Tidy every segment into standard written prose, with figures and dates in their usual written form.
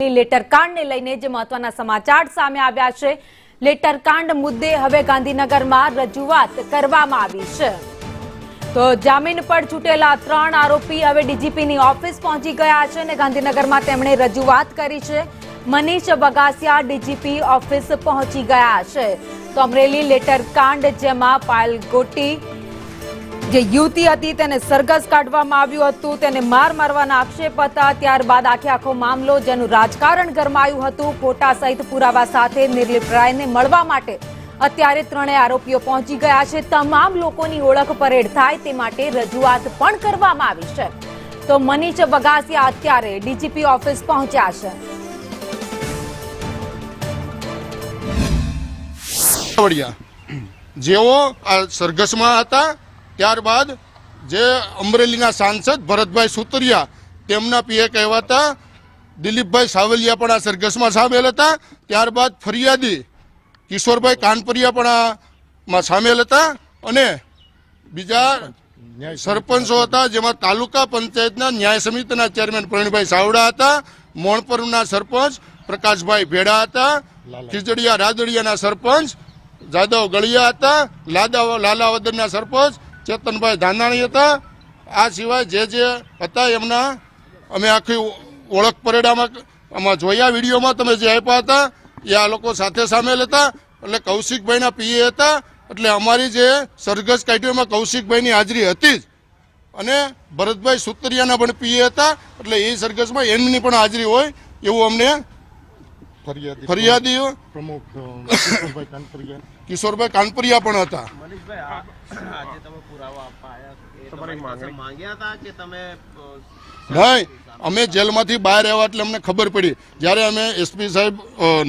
લેટરકાંડને લઈને જે મહત્વના સમાચાર સામે આવ્યા છે। લેટરકાંડ મુદ્દે હવે ગાંધીનગરમાં રજૂઆત કરવામાં આવી છે। તો જામીન પર છૂટેલા 3 આરોપી હવે ડીજીપીની ઓફિસ પહોંચી ગયા છે અને ગાંધીનગરમાં તેમણે રજૂઆત કરી છે। મનીષ વગાસિયા ડીજીપી ઓફિસ પહોંચી ગયા છે। તો અમરેલી લેટરકાંડ જેમાં પાયલ ગોટી જે યુવતી હતી તેને સરઘસ કાઢવામાં આવ્યું હતું, તેને મારવાના આક્ષેપ હતા। ત્યારબાદ આખો મામલો જેનું રાજકારણ ગરમાયું હતું। ફોટા સહિત પુરાવા સાથે નિર્લિપ રાયને મળવા માટે અત્યારે 3 આરોપીઓ પહોંચી ગયા છે। તમામ લોકોની ઓળખ પરેડ થાય તે માટે રજૂઆત પણ કરવામાં આવી છે। તો મનીષ વગાસિયા અત્યારે ડીજીપી ઓફિસ પહોંચ્યા છે। જેઓ આ સરઘસમાં હતા ત્યારબાદ જે અમરેલીના સાંસદ ભરતભાઈ સુતરિયા તેમના પીએ કહેવાતા દિલીપભાઈ સાવલિયા પણ આ સરઘસમાં સામેલ હતા। ત્યારબાદ ફરિયાદી કિશોરભાઈ કાનપરિયા પણ આમાં સામેલ હતા અને બીજા સરપંચો હતા, જેમાં તાલુકા પંચાયતના ન્યાય સમિતિના ચેરમેન પ્રવીણભાઈ સાવડા હતા, મોણપરના સરપંચ પ્રકાશભાઈ ભેડા હતા, ખીજડીયા રાદડિયાના સરપંચ જાદવ ગળિયા હતા, લાલાવદરના સરપંચ ચેતનભાઈ ધાનાણી હતા। આ સિવાય જે હતા એમના અમે આખી ઓળખ પરેડામાં જોયા, વિડીયોમાં તમે જે આપ્યા હતા એ આ લોકો સાથે સામેલ હતા। એટલે કૌશિકભાઈના પીએ હતા, એટલે અમારી જે સરઘસ કાઢ્યો એમાં કૌશિકભાઈની હાજરી હતી જ અને ભરતભાઈ સુતરિયાના પણ પીએ હતા, એટલે એ સરઘસમાં એમની પણ હાજરી હોય એવું અમને ફરિયાદી પ્રમુખ કિશોરભાઈ કાનપરિયા પણ હતા। નહીં, અમે જેલમાંથી બહાર આવ્યા એટલે અમને ખબર પડી। જ્યારે અમે એસપી સાહેબ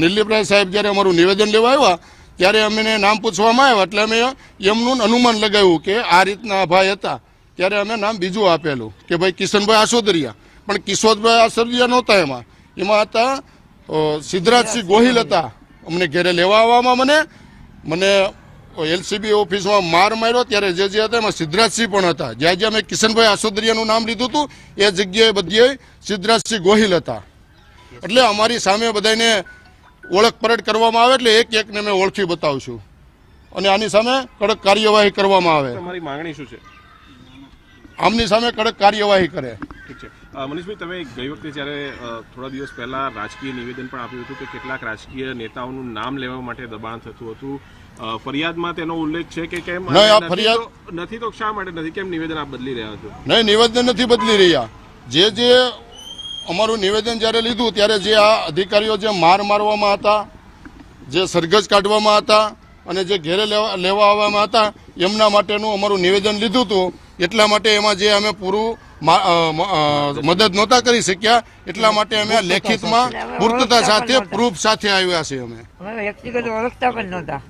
નિર્લિપરાય સાહેબ જ્યારે અમારું નિવેદન લેવા આવ્યા ત્યારે અમને નામ પૂછવામાં આવ્યા, એટલે અમે એમનું અનુમાન લગાવ્યું કે આ રીતના ભાઈ હતા। ત્યારે અમે નામ બીજું આપેલું કે ભાઈ કિશનભાઈ આસોદરિયા, પણ કિશોરભાઈ આસોદરિયા નહોતા, એમાં હતા સિદ્ધરાજસિંહ ગોહિલ હતા। અમને ઘેરે લેવા આવવામાં મને એલસીબી ઓફિસમાં માર માર્યો ત્યારે જે હતા એમાં સિદ્ધરાજસિંહ પણ હતા। જ્યાં અમે કિશનભાઈ આસોદરિયાનું નામ લીધું હતું એ જગ્યાએ બધીએ સિદ્ધરાજસિંહ ગોહિલ હતા। એટલે અમારી સામે બધાને ઓળખ પરેડ કરવામાં આવે, એટલે એક એકને મેં ઓળખી બતાવશું અને આની સામે કડક કાર્યવાહી કરવામાં આવે। તમારી માંગણી શું છે? આમની સામે કડક કાર્યવાહી કરે। ઠીક છે મનીષભાઈ, તમે ગઈ વખતે જ્યારે થોડા દિવસ પહેલા રાજકીય નિવેદન પણ આપ્યું હતું કે કેટલાક રાજકીય નેતાઓનું નામ લેવા માટે દબાણ થતું હતું, ફરિયાદમાં તેનો ઉલ્લેખ છે કે કેમ ફરિયાદ નથી? તો શા માટે નથી? કેમ નિવેદન આપ બદલી રહ્યા છો? નહીં, નિવેદન નથી બદલી રહ્યા। જે અમારું નિવેદન જ્યારે લીધું ત્યારે જે આ અધિકારીઓ જે મારવામાં હતા, જે સરઘસ કાઢવામાં હતા અને જે ઘેરે લેવા આવવામાં હતા એમના માટેનું અમારું નિવેદન લીધું હતું। એટલા માટે એમાં જે અમે પૂરું મદદ નહોતા કરી શક્યા, એટલા માટે અમે લેખિતમાં પૂર્તતા સાથે પ્રૂફ સાથે આવ્યા છીએ। અમે વ્યક્તિગત ઓળખતા પણ નહોતા।